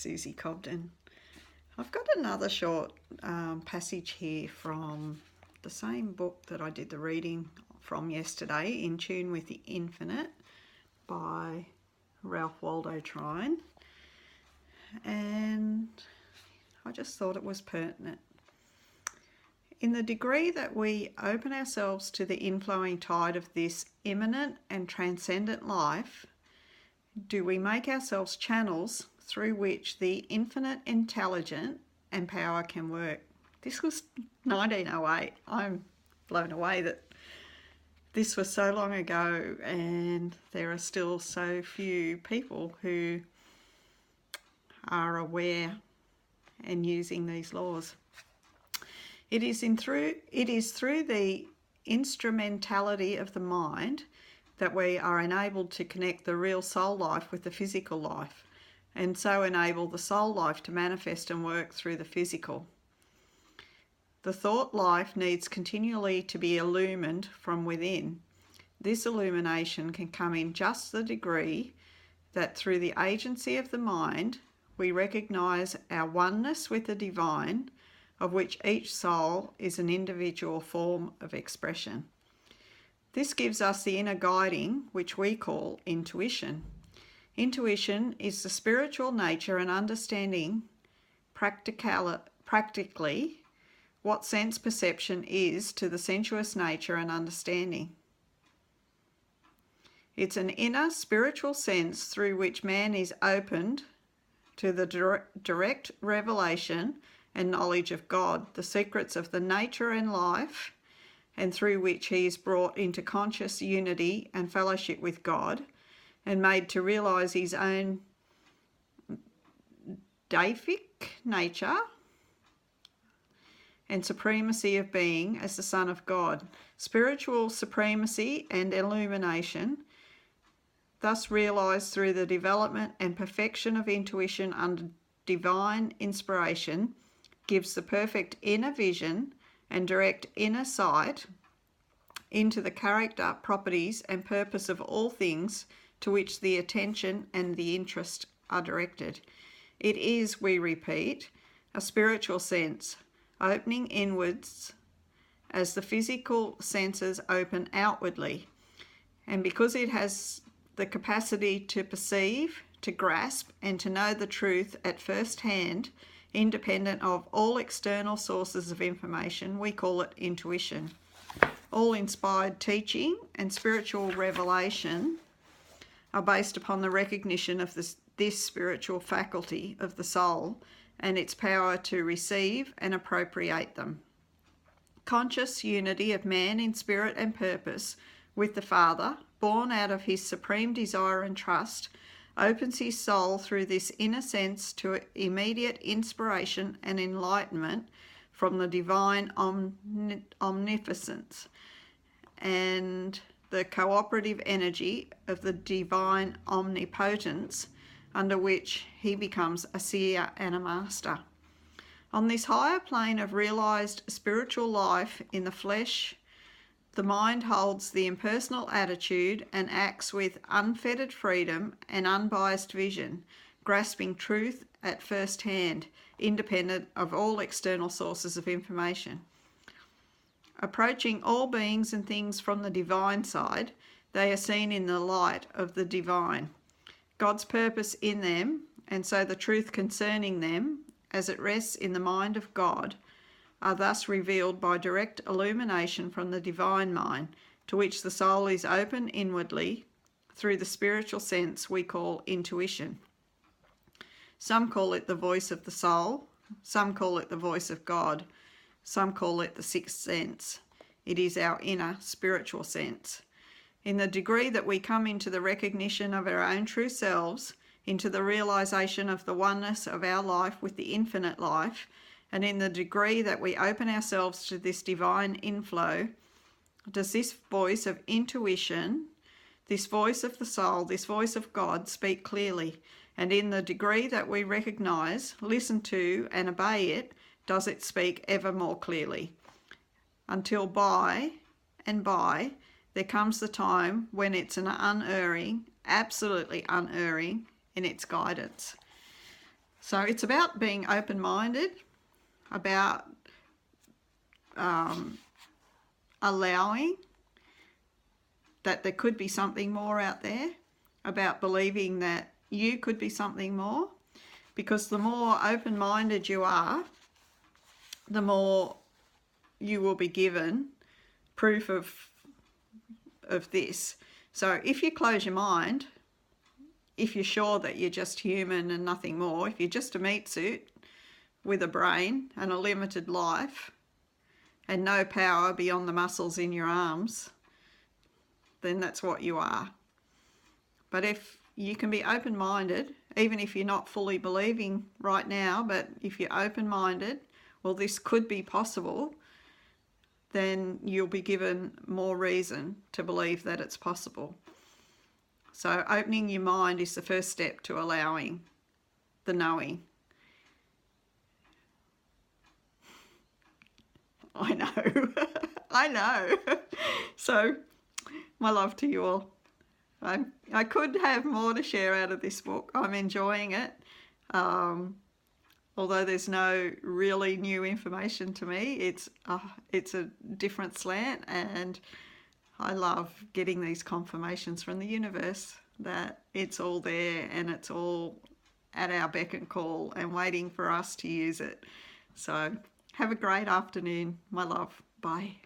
Susie Cobden. I've got another short passage here from the same book that I did the reading from yesterday, In Tune with the Infinite by Waldo Trine, and I just thought it was pertinent. In the degree that we open ourselves to the inflowing tide of this immanent and transcendent life, do we make ourselves channels through which the infinite intelligence and power can work. This was 1908. I'm blown away that this was so long ago and there are still so few people who are aware and using these laws. It is through the instrumentality of the mind that we are enabled to connect the real soul life with the physical life, and so enable the soul life to manifest and work through the physical. The thought life needs continually to be illumined from within. This illumination can come in just the degree that through the agency of the mind we recognize our oneness with the divine, of which each soul is an individual form of expression. This gives us the inner guiding, which we call intuition. Intuition is the spiritual nature and understanding practically what sense perception is to the sensuous nature and understanding. It's an inner spiritual sense through which man is opened to the direct revelation and knowledge of God, the secrets of the nature and life, and through which he is brought into conscious unity and fellowship with God, and made to realise his own deific nature and supremacy of being as the Son of God. Spiritual supremacy and illumination, thus realised through the development and perfection of intuition under divine inspiration, gives the perfect inner vision and direct inner sight into the character, properties and purpose of all things to which the attention and the interest are directed. It is, we repeat, a spiritual sense, opening inwards as the physical senses open outwardly. And because it has the capacity to perceive, to grasp, and to know the truth at first hand, independent of all external sources of information, we call it intuition. All inspired teaching and spiritual revelation are based upon the recognition of this spiritual faculty of the soul and its power to receive and appropriate them. Conscious unity of man in spirit and purpose with the Father, born out of his supreme desire and trust, opens his soul through this inner sense to immediate inspiration and enlightenment from the divine omnificence and the cooperative energy of the divine omnipotence, under which he becomes a seer and a master. On this higher plane of realised spiritual life in the flesh, the mind holds the impersonal attitude and acts with unfettered freedom and unbiased vision, grasping truth at first hand, independent of all external sources of information. Approaching all beings and things from the divine side, they are seen in the light of the divine, God's purpose in them, and so the truth concerning them, as it rests in the mind of God, are thus revealed by direct illumination from the divine mind, to which the soul is open inwardly through the spiritual sense we call intuition. Some call it the voice of the soul, some call it the voice of God, some call it the sixth sense. It is our inner spiritual sense. In the degree that we come into the recognition of our own true selves, into the realisation of the oneness of our life with the infinite life, and in the degree that we open ourselves to this divine inflow, does this voice of intuition, this voice of the soul, this voice of God speak clearly. And in the degree that we recognise, listen to and obey it, does it speak ever more clearly. Until by and by there comes the time when it's an unerring, absolutely unerring in its guidance. So it's about being open-minded, about allowing that there could be something more out there, about believing that you could be something more, because the more open-minded you are, the more you will be given proof of this. So if you close your mind, if you're sure that you're just human and nothing more, if you're just a meat suit with a brain and a limited life and no power beyond the muscles in your arms, then that's what you are. But if you can be open-minded, even if you're not fully believing right now, but if you're open-minded, well, this could be possible, then you'll be given more reason to believe that it's possible. So opening your mind is the first step to allowing the knowing. I know, I know. So my love to you all. I could have more to share out of this book. I'm enjoying it. Although there's no really new information to me, it's a different slant, and I love getting these confirmations from the universe that it's all there and it's all at our beck and call and waiting for us to use it. So have a great afternoon, my love. Bye.